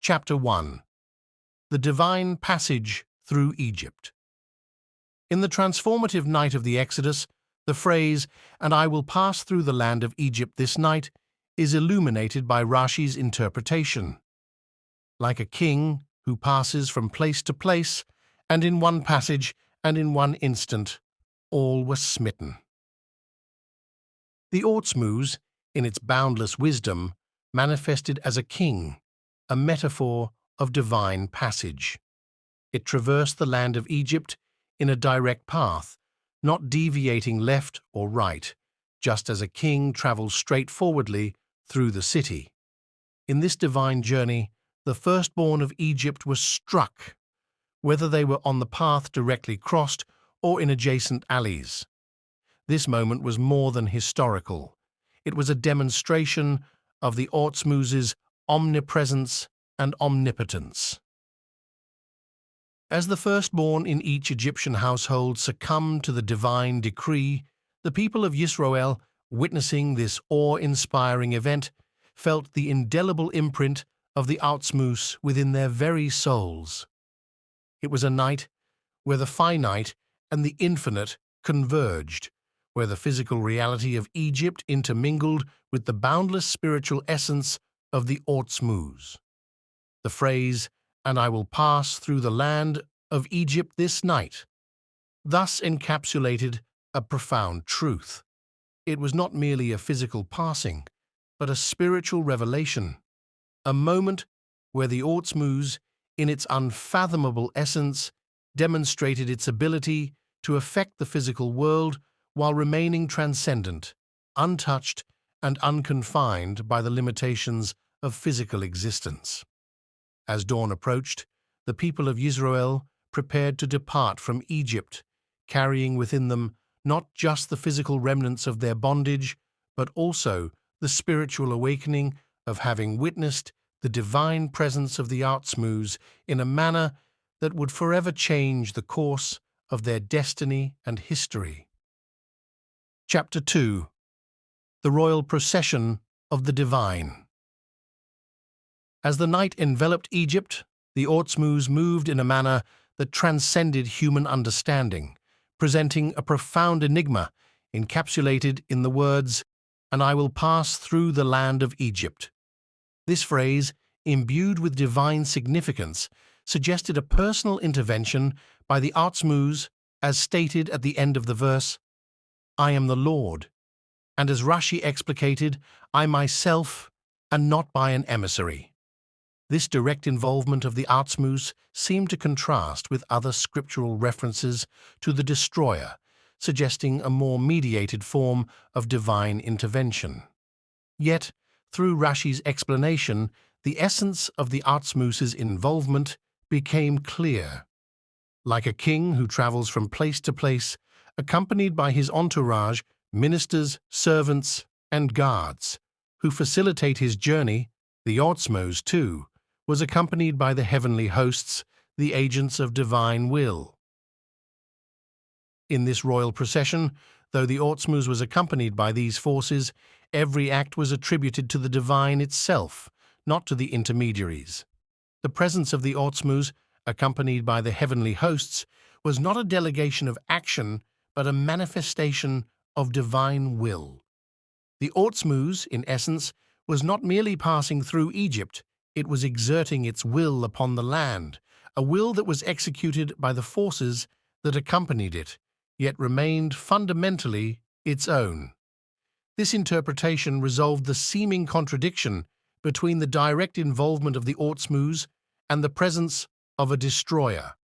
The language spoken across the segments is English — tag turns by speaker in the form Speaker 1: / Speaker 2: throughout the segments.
Speaker 1: Chapter 1. The Divine Passage Through Egypt. In the transformative night of the Exodus, the phrase, "And I will pass through the land of Egypt this night," is illuminated by Rashi's interpretation. Like a king who passes from place to place, and in one passage and in one instant, all were smitten. The Ortsmuz, in its boundless wisdom, manifested as a king, a metaphor of divine passage. It traversed the land of Egypt in a direct path, not deviating left or right, just as a king travels straightforwardly through the city. In this divine journey, the firstborn of Egypt was struck, whether they were on the path directly crossed or in adjacent alleys. This moment was more than historical. It was a demonstration of the Ortsmuz's omnipresence and omnipotence. As the firstborn in each Egyptian household succumbed to the divine decree, the people of Yisroel, witnessing this awe-inspiring event, felt the indelible imprint of the Ortsmuz within their very souls. It was a night where the finite and the infinite converged, where the physical reality of Egypt intermingled with the boundless spiritual essence of the Ortsmuz. The phrase, "And I will pass through the land of Egypt this night," thus encapsulated a profound truth. It was not merely a physical passing, but a spiritual revelation, a moment where the Ortsmuz, in its unfathomable essence, demonstrated its ability to affect the physical world while remaining transcendent, untouched, and unconfined by the limitations of physical existence. As dawn approached, the people of Yisroel prepared to depart from Egypt, carrying within them not just the physical remnants of their bondage, but also the spiritual awakening of having witnessed the divine presence of the Ortsmuz in a manner that would forever change the course of their destiny and history. Chapter 2. The Royal Procession of the Divine. As the night enveloped Egypt, the Ortsmuz moved in a manner that transcended human understanding, presenting a profound enigma encapsulated in the words, "And I will pass through the land of Egypt." This phrase, imbued with divine significance, suggested a personal intervention by the Ortsmuz, as stated at the end of the verse, "I am the Lord," and as Rashi explicated, "I myself, and not by an emissary." This direct involvement of the Ortsmuz seemed to contrast with other scriptural references to the destroyer, suggesting a more mediated form of divine intervention. Yet, through Rashi's explanation, the essence of the Ortsmuz's involvement became clear. Like a king who travels from place to place, accompanied by his entourage, ministers, servants, and guards, who facilitate his journey, the Ortsmuz, too, was accompanied by the heavenly hosts, the agents of divine will. In this royal procession, though the Ortsmuz was accompanied by these forces, every act was attributed to the divine itself, not to the intermediaries. The presence of the Ortsmuz, accompanied by the heavenly hosts, was not a delegation of action, but a manifestation of divine will. The Ortsmuz, in essence, was not merely passing through Egypt, it was exerting its will upon the land, a will that was executed by the forces that accompanied it, yet remained fundamentally its own. This interpretation resolved the seeming contradiction between the direct involvement of the Ortsmuz and the presence of a destroyer.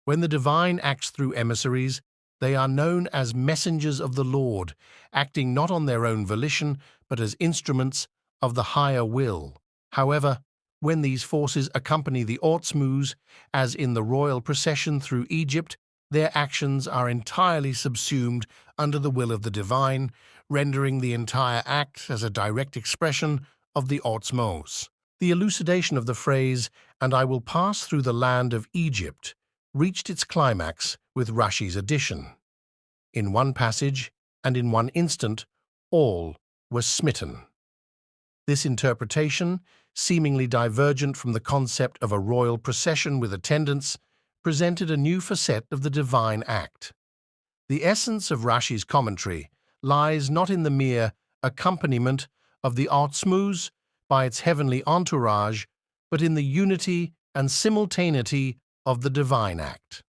Speaker 1: When the divine acts through emissaries, they are known as messengers of the Lord, acting not on their own volition, but as instruments of the higher will. However, when these forces accompany the Ortsmuz, as in the royal procession through Egypt, their actions are entirely subsumed under the will of the divine, rendering the entire act as a direct expression of the Ortsmuz. The elucidation of the phrase, "And I will pass through the land of Egypt," reached its climax with Rashi's addition. In one passage and in one instant, all were smitten. This interpretation, seemingly divergent from the concept of a royal procession with attendants, presented a new facet of the divine act. The essence of Rashi's commentary lies not in the mere accompaniment of the Otzmuz by its heavenly entourage, but in the unity and simultaneity of the divine act.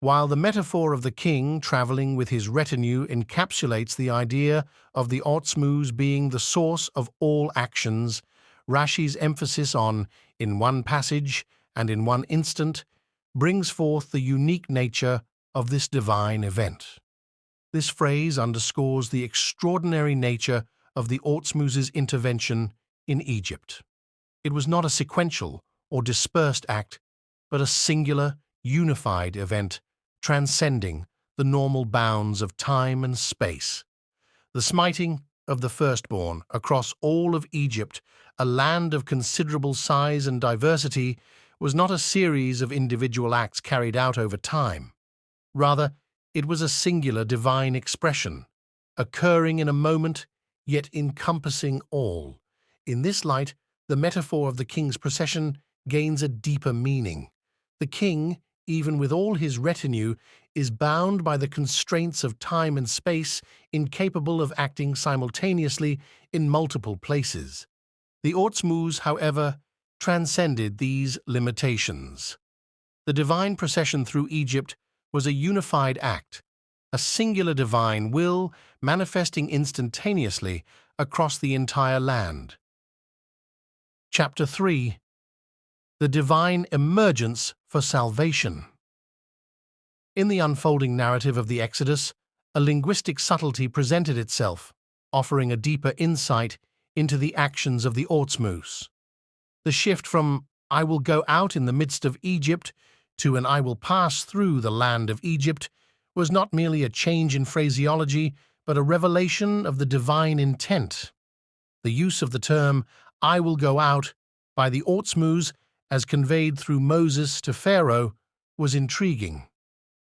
Speaker 1: While the metaphor of the king traveling with his retinue encapsulates the idea of the Otzmuz being the source of all actions, Rashi's emphasis on "in one passage and in one instant" brings forth the unique nature of this divine event. This phrase underscores the extraordinary nature of the Otzmuz's intervention in Egypt. It was not a sequential or dispersed act, but a singular, unified event transcending the normal bounds of time and space. The smiting of the firstborn across all of Egypt, a land of considerable size and diversity, was not a series of individual acts carried out over time. Rather, it was a singular divine expression, occurring in a moment, yet encompassing all. In this light, the metaphor of the king's procession gains a deeper meaning. The king, even with all his retinue, is bound by the constraints of time and space, incapable of acting simultaneously in multiple places. The Otzmuz, however, transcended these limitations. The divine procession through Egypt was a unified act, a singular divine will manifesting instantaneously across the entire land. Chapter 3. The Divine Emergence for Salvation. In the unfolding narrative of the Exodus, a linguistic subtlety presented itself, offering a deeper insight into the actions of the Otzmuz. The shift from "I will go out in the midst of Egypt" to an "I will pass through the land of Egypt" was not merely a change in phraseology, but a revelation of the divine intent. The use of the term "I will go out" by the Otzmuz, as conveyed through Moses to Pharaoh, was intriguing.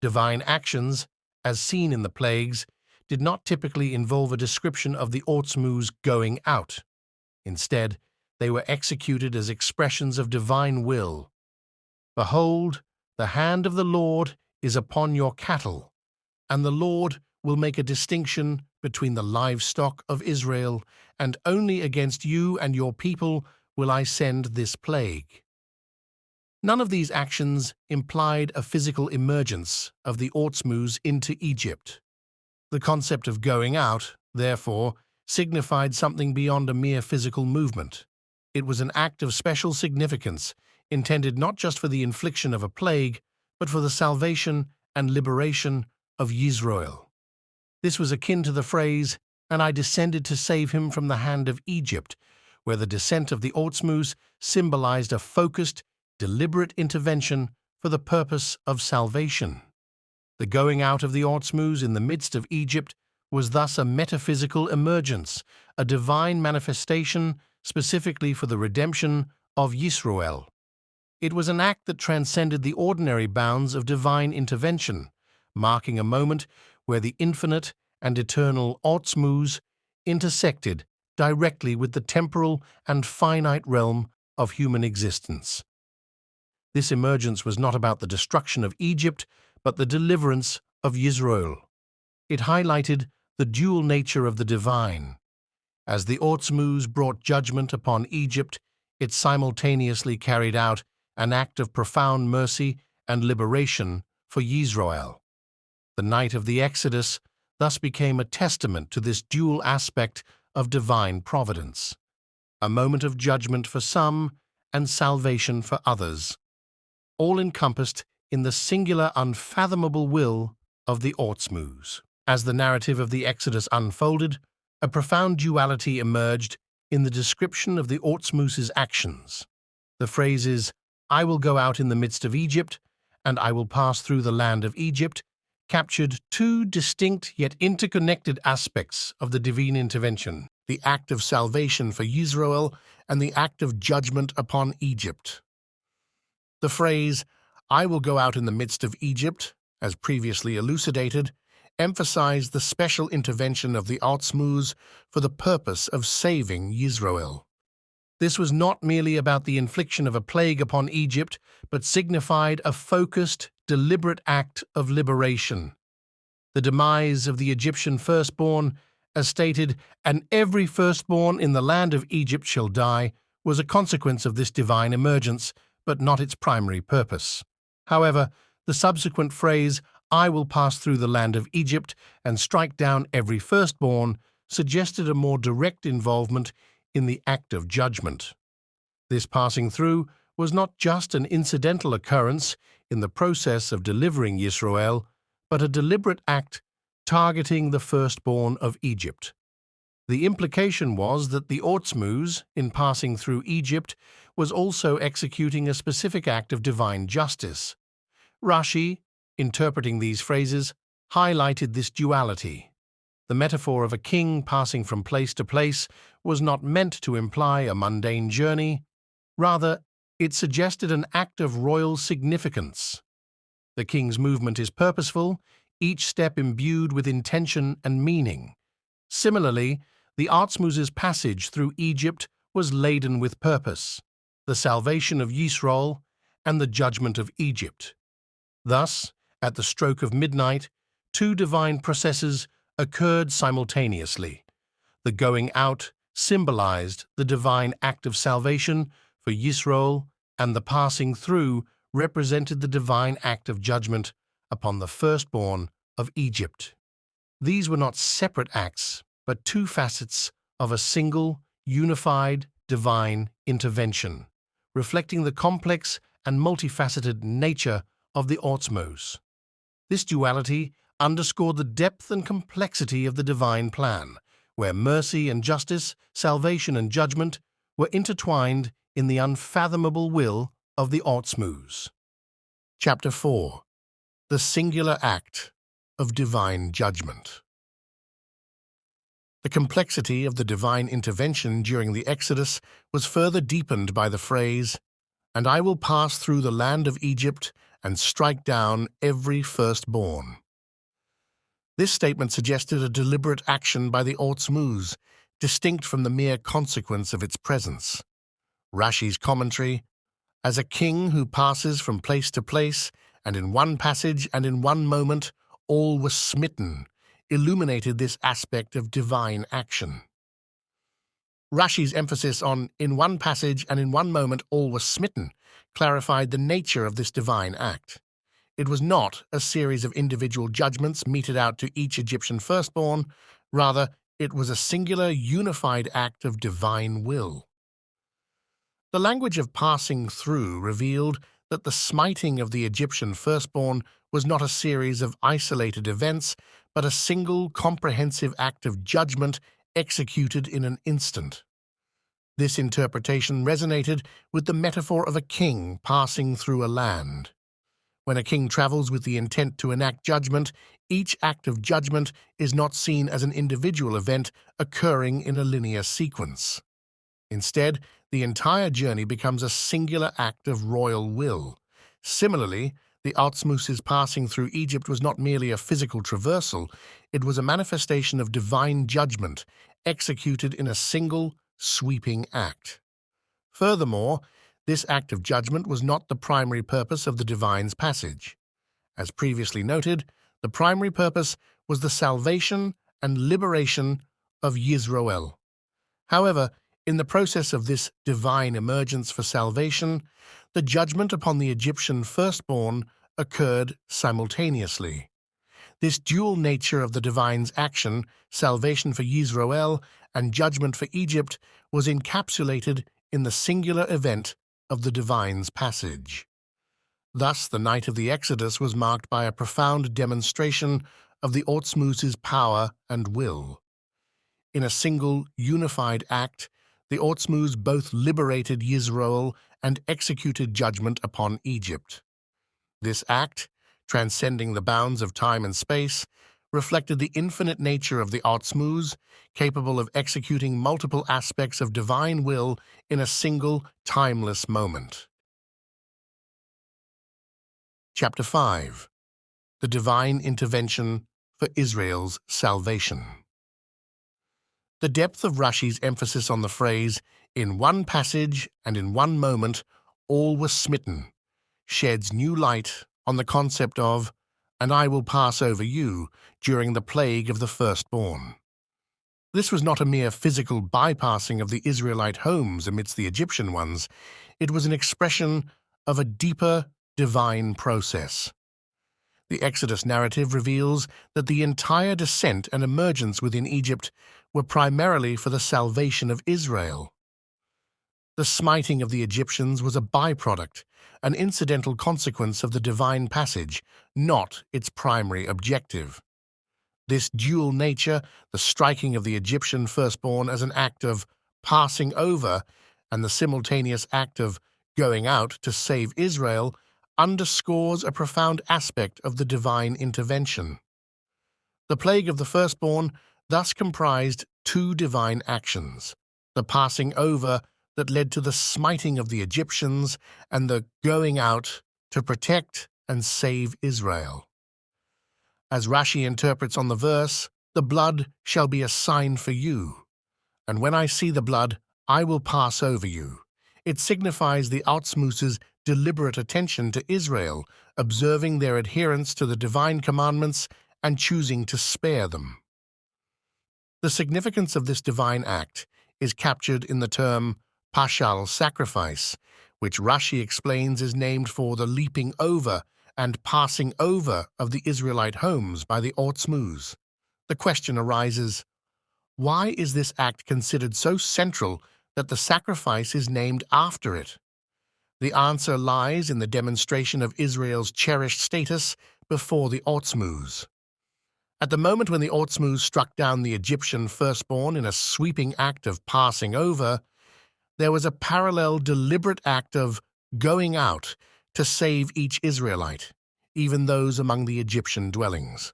Speaker 1: Divine actions, as seen in the plagues, did not typically involve a description of the Otzmuz going out. Instead, they were executed as expressions of divine will. "Behold, the hand of the Lord is upon your cattle, and the Lord will make a distinction between the livestock of Israel, and only against you and your people will I send this plague." None of these actions implied a physical emergence of the Otzmuz into Egypt. The concept of going out, therefore, signified something beyond a mere physical movement. It was an act of special significance, intended not just for the infliction of a plague, but for the salvation and liberation of Yisroel. This was akin to the phrase, "and I descended to save him from the hand of Egypt," where the descent of the Otzmuz symbolized a focused, deliberate intervention for the purpose of salvation. The going out of the Otzmuz in the midst of Egypt was thus a metaphysical emergence, a divine manifestation specifically for the redemption of Yisroel. It was an act that transcended the ordinary bounds of divine intervention, marking a moment where the infinite and eternal Otzmuz intersected directly with the temporal and finite realm of human existence. This emergence was not about the destruction of Egypt, but the deliverance of Yisroel. It highlighted the dual nature of the divine. As the Otzmuz brought judgment upon Egypt, it simultaneously carried out an act of profound mercy and liberation for Yisroel. The night of the Exodus thus became a testament to this dual aspect of divine providence, a moment of judgment for some and salvation for others, all encompassed in the singular, unfathomable will of the Otzmuz. As the narrative of the Exodus unfolded, a profound duality emerged in the description of the Otzmuz's actions. The phrases, "I will go out in the midst of Egypt," and "I will pass through the land of Egypt," captured two distinct yet interconnected aspects of the divine intervention: the act of salvation for Yisroel and the act of judgment upon Egypt. The phrase, "I will go out in the midst of Egypt," as previously elucidated, emphasized the special intervention of the Otzmuz for the purpose of saving Yisroel. This was not merely about the infliction of a plague upon Egypt, but signified a focused, deliberate act of liberation. The demise of the Egyptian firstborn, as stated, "And every firstborn in the land of Egypt shall die," was a consequence of this divine emergence, but not its primary purpose. However, the subsequent phrase, "I will pass through the land of Egypt and strike down every firstborn," suggested a more direct involvement in the act of judgment. This passing through was not just an incidental occurrence in the process of delivering Yisroel, but a deliberate act targeting the firstborn of Egypt. The implication was that the Otzmuz, in passing through Egypt, was also executing a specific act of divine justice. Rashi, interpreting these phrases, highlighted this duality. The metaphor of a king passing from place to place was not meant to imply a mundane journey. Rather, it suggested an act of royal significance. The king's movement is purposeful, each step imbued with intention and meaning. Similarly, the Otzmuz's passage through Egypt was laden with purpose, the salvation of Yisroel and the judgment of Egypt. Thus, at the stroke of midnight, two divine processes occurred simultaneously. The going out symbolized the divine act of salvation for Yisroel, and the passing through represented the divine act of judgment upon the firstborn of Egypt. These were not separate acts, but two facets of a single, unified, divine intervention, reflecting the complex and multifaceted nature of the Otzmuz. This duality underscored the depth and complexity of the divine plan, where mercy and justice, salvation and judgment were intertwined in the unfathomable will of the Otzmuz. Chapter 4. The Singular Act of Divine Judgment. The complexity of the divine intervention during the Exodus was further deepened by the phrase, "And I will pass through the land of Egypt and strike down every firstborn." This statement suggested a deliberate action by the Otzmuz, distinct from the mere consequence of its presence. Rashi's commentary, "As a king who passes from place to place, and in one passage and in one moment all was smitten," illuminated this aspect of divine action. Rashi's emphasis on "in one passage and in one moment all was smitten" clarified the nature of this divine act. It was not a series of individual judgments meted out to each Egyptian firstborn. Rather, it was a singular, unified act of divine will. The language of passing through revealed that the smiting of the Egyptian firstborn was not a series of isolated events, but a single, comprehensive act of judgment executed in an instant. This interpretation resonated with the metaphor of a king passing through a land. When a king travels with the intent to enact judgment, each act of judgment is not seen as an individual event occurring in a linear sequence. Instead, the entire journey becomes a singular act of royal will. Similarly, the Otzmuz's passing through Egypt was not merely a physical traversal, it was a manifestation of divine judgment executed in a single, sweeping act. Furthermore, this act of judgment was not the primary purpose of the divine's passage. As previously noted, the primary purpose was the salvation and liberation of Yisroel. However, in the process of this divine emergence for salvation, the judgment upon the Egyptian firstborn occurred simultaneously. This dual nature of the divine's action, salvation for Yisroel and judgment for Egypt, was encapsulated in the singular event of the divine's passage. Thus, the night of the Exodus was marked by a profound demonstration of the Otzmuz's power and will. In a single, unified act, the Otzmuz both liberated Yisroel and executed judgment upon Egypt. This act, transcending the bounds of time and space, reflected the infinite nature of the Otzmuz, capable of executing multiple aspects of divine will in a single, timeless moment. Chapter 5. The Divine Intervention for Israel's salvation. The depth of Rashi's emphasis on the phrase, "in one passage and in one moment all were smitten," sheds new light on the concept of, "and I will pass over you," during the plague of the firstborn. This was not a mere physical bypassing of the Israelite homes amidst the Egyptian ones. It was an expression of a deeper divine process. The Exodus narrative reveals that the entire descent and emergence within Egypt were primarily for the salvation of Israel. The smiting of the Egyptians was a byproduct, an incidental consequence of the divine passage, not its primary objective. This dual nature, the striking of the Egyptian firstborn as an act of passing over and the simultaneous act of going out to save Israel, underscores a profound aspect of the divine intervention. The plague of the firstborn thus comprised two divine actions: the passing over that led to the smiting of the Egyptians and the going out to protect and save Israel. As Rashi interprets on the verse, "The blood shall be a sign for you, and when I see the blood, I will pass over you." It signifies the Otzmus's deliberate attention to Israel, observing their adherence to the divine commandments and choosing to spare them. The significance of this divine act is captured in the term Paschal sacrifice, which Rashi explains is named for the leaping over and passing over of the Israelite homes by the Otzmus. The question arises, why is this act considered so central that the sacrifice is named after it? The answer lies in the demonstration of Israel's cherished status before the Otzmus. At the moment when the Otzmus struck down the Egyptian firstborn in a sweeping act of passing over, there was a parallel deliberate act of going out to save each Israelite, even those among the Egyptian dwellings.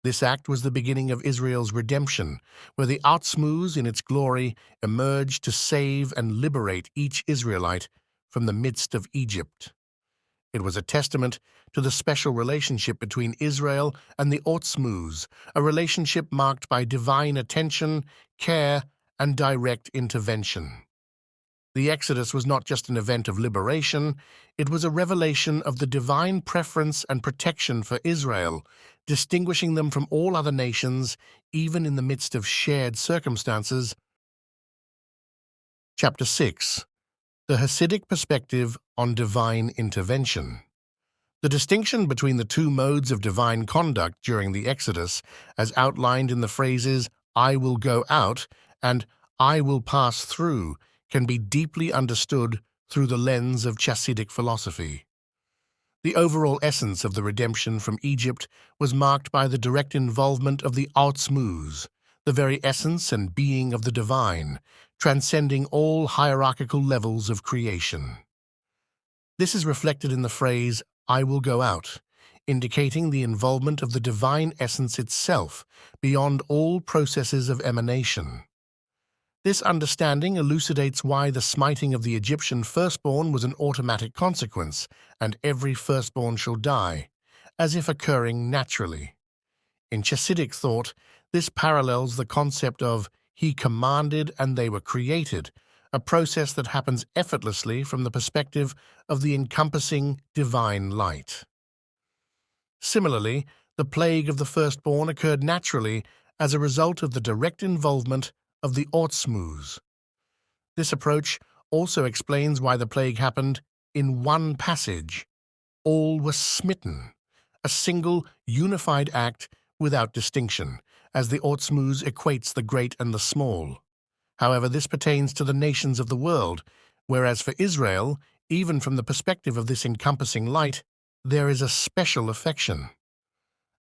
Speaker 1: This act was the beginning of Israel's redemption, where the Otzmus in its glory emerged to save and liberate each Israelite from the midst of Egypt. It was a testament to the special relationship between Israel and the Otzmus, a relationship marked by divine attention, care, and direct intervention. The Exodus was not just an event of liberation, it was a revelation of the divine preference and protection for Israel, distinguishing them from all other nations, even in the midst of shared circumstances. Chapter 6. The Hasidic Perspective on Divine Intervention. The distinction between the two modes of divine conduct during the Exodus, as outlined in the phrases, "I will go out" and "I will pass through," can be deeply understood through the lens of Chassidic philosophy. The overall essence of the redemption from Egypt was marked by the direct involvement of the Otzmus, the very essence and being of the divine, transcending all hierarchical levels of creation. This is reflected in the phrase, "I will go out," indicating the involvement of the divine essence itself beyond all processes of emanation. This understanding elucidates why the smiting of the Egyptian firstborn was an automatic consequence, and every firstborn shall die, as if occurring naturally. In Chassidic thought, this parallels the concept of "he commanded and they were created," a process that happens effortlessly from the perspective of the encompassing divine light. Similarly, the plague of the firstborn occurred naturally as a result of the direct involvement of the Otzmus. This approach also explains why the plague happened in one passage. All were smitten, a single, unified act without distinction, as the Otzmus equates the great and the small. However, this pertains to the nations of the world, whereas for Israel, even from the perspective of this encompassing light, there is a special affection.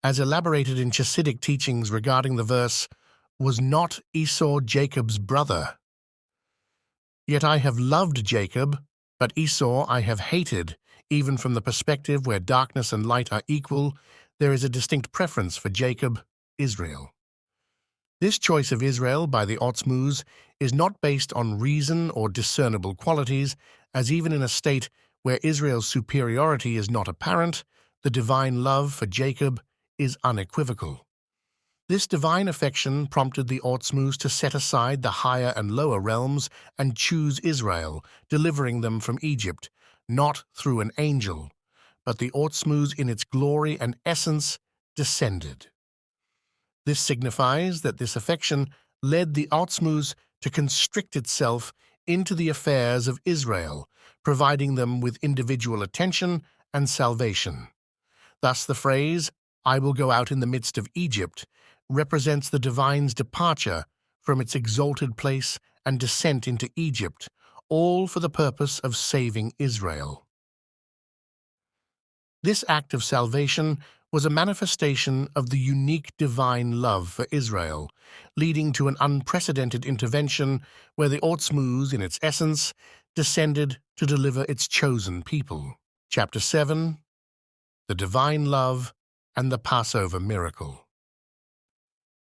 Speaker 1: As elaborated in Chassidic teachings regarding the verse, "Was not Esau Jacob's brother? Yet I have loved Jacob, but Esau I have hated." Even from the perspective where darkness and light are equal, there is a distinct preference for Jacob, Israel. This choice of Israel by the Otzmus is not based on reason or discernible qualities, as even in a state where Israel's superiority is not apparent, the divine love for Jacob is unequivocal. This divine affection prompted the Ortsmuz to set aside the higher and lower realms and choose Israel, delivering them from Egypt, not through an angel, but the Ortsmuz in its glory and essence descended. This signifies that this affection led the Ortsmuz to constrict itself into the affairs of Israel, providing them with individual attention and salvation. Thus the phrase, "I will go out in the midst of Egypt," represents the divine's departure from its exalted place and descent into Egypt, all for the purpose of saving Israel. This act of salvation was a manifestation of the unique divine love for Israel, leading to an unprecedented intervention where the Ortsmuz, in its essence, descended to deliver its chosen people. Chapter 7, The Divine Love and the Passover Miracle.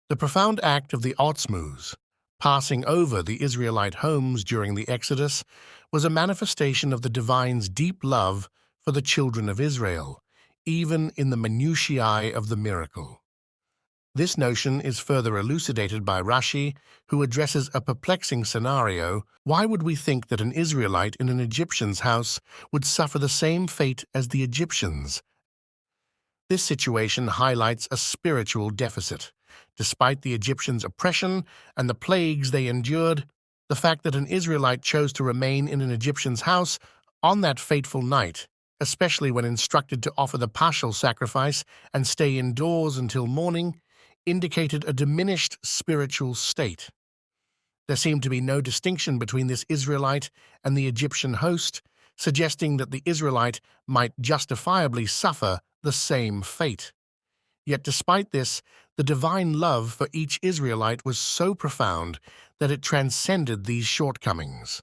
Speaker 1: The profound act of the Ortsmuz, passing over the Israelite homes during the Exodus, was a manifestation of the divine's deep love for the children of Israel, even in the minutiae of the miracle. This notion is further elucidated by Rashi, who addresses a perplexing scenario. Why would we think that an Israelite in an Egyptian's house would suffer the same fate as the Egyptians? This situation highlights a spiritual deficit. Despite the Egyptians' oppression and the plagues they endured, the fact that an Israelite chose to remain in an Egyptian's house on that fateful night, especially when instructed to offer the paschal sacrifice and stay indoors until morning, indicated a diminished spiritual state. There seemed to be no distinction between this Israelite and the Egyptian host, suggesting that the Israelite might justifiably suffer the same fate. Yet despite this, the divine love for each Israelite was so profound that it transcended these shortcomings.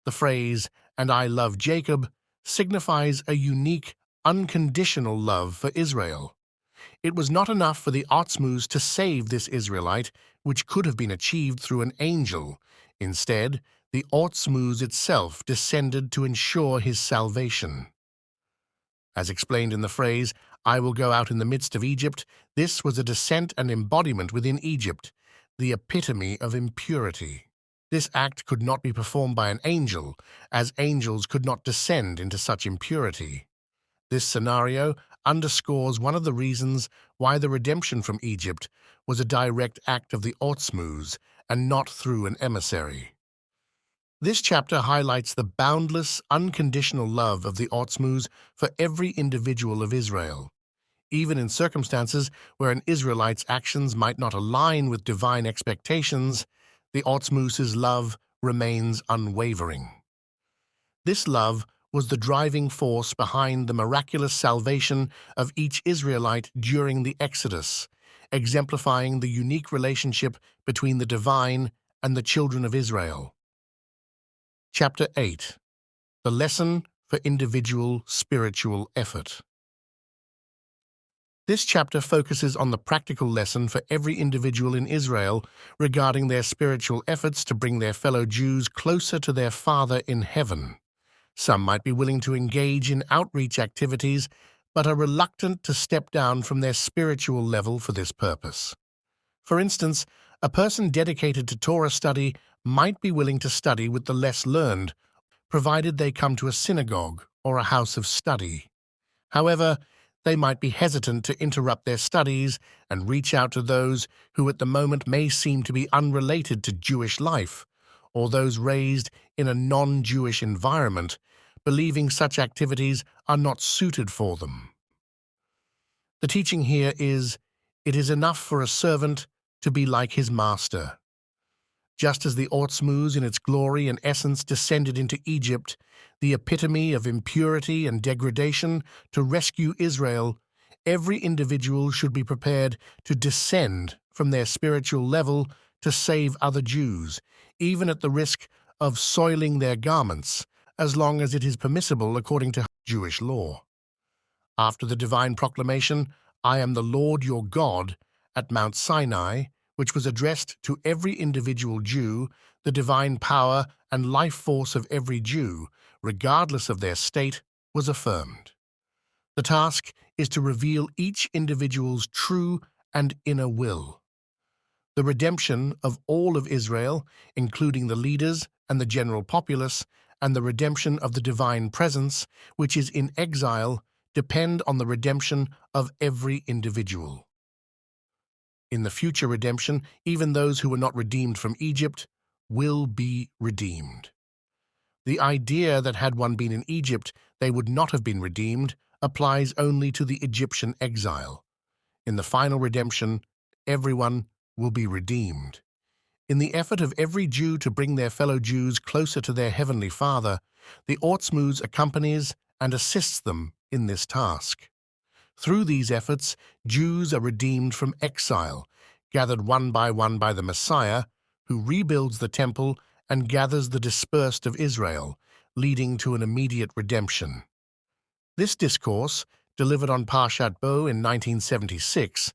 Speaker 1: The phrase, "and I love Jacob," signifies a unique, unconditional love for Israel. It was not enough for the Ortsmuz to save this Israelite, which could have been achieved through an angel. Instead, the Ortsmuz itself descended to ensure his salvation. As explained in the phrase, "I will go out in the midst of Egypt," this was a descent and embodiment within Egypt, the epitome of impurity. This act could not be performed by an angel, as angels could not descend into such impurity. This scenario underscores one of the reasons why the redemption from Egypt was a direct act of the Ortsmuz and not through an emissary. This chapter highlights the boundless, unconditional love of the Ortsmuz for every individual of Israel. Even in circumstances where an Israelite's actions might not align with divine expectations, the Ortsmuz's love remains unwavering. This love was the driving force behind the miraculous salvation of each Israelite during the Exodus, exemplifying the unique relationship between the divine and the children of Israel. Chapter 8. The Lesson for Individual Spiritual Effort. This chapter focuses on the practical lesson for every individual in Israel regarding their spiritual efforts to bring their fellow Jews closer to their Father in heaven. Some might be willing to engage in outreach activities, but are reluctant to step down from their spiritual level for this purpose. For instance, a person dedicated to Torah study might be willing to study with the less learned, provided they come to a synagogue or a house of study. However, they might be hesitant to interrupt their studies and reach out to those who at the moment may seem to be unrelated to Jewish life, or those raised in a non-Jewish environment, believing such activities are not suited for them. The teaching here is, it is enough for a servant to be like his master. Just as the Ortsmuz in its glory and essence descended into Egypt, the epitome of impurity and degradation, to rescue Israel, every individual should be prepared to descend from their spiritual level to save other Jews, even at the risk of soiling their garments, as long as it is permissible according to Jewish law. After the divine proclamation, "I am the Lord your God," at Mount Sinai, which was addressed to every individual Jew, the divine power and life force of every Jew, regardless of their state, was affirmed. The task is to reveal each individual's true and inner will. The redemption of all of Israel, including the leaders and the general populace, and the redemption of the divine presence, which is in exile, depend on the redemption of every individual. In the future redemption, even those who were not redeemed from Egypt will be redeemed. The idea that had one been in Egypt, they would not have been redeemed applies only to the Egyptian exile. In the final redemption, everyone will be redeemed. In the effort of every Jew to bring their fellow Jews closer to their Heavenly Father, the Ortsmuz accompanies and assists them in this task. Through these efforts, Jews are redeemed from exile, gathered one by the Messiah, who rebuilds the temple and gathers the dispersed of Israel, leading to an immediate redemption. This discourse, delivered on Parshat Bo in 1976,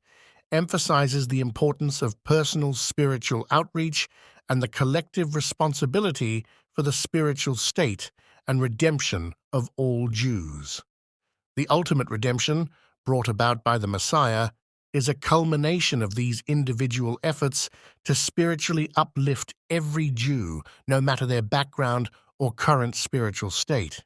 Speaker 1: emphasizes the importance of personal spiritual outreach and the collective responsibility for the spiritual state and redemption of all Jews. The ultimate redemption, brought about by the Messiah, is a culmination of these individual efforts to spiritually uplift every Jew, no matter their background or current spiritual state.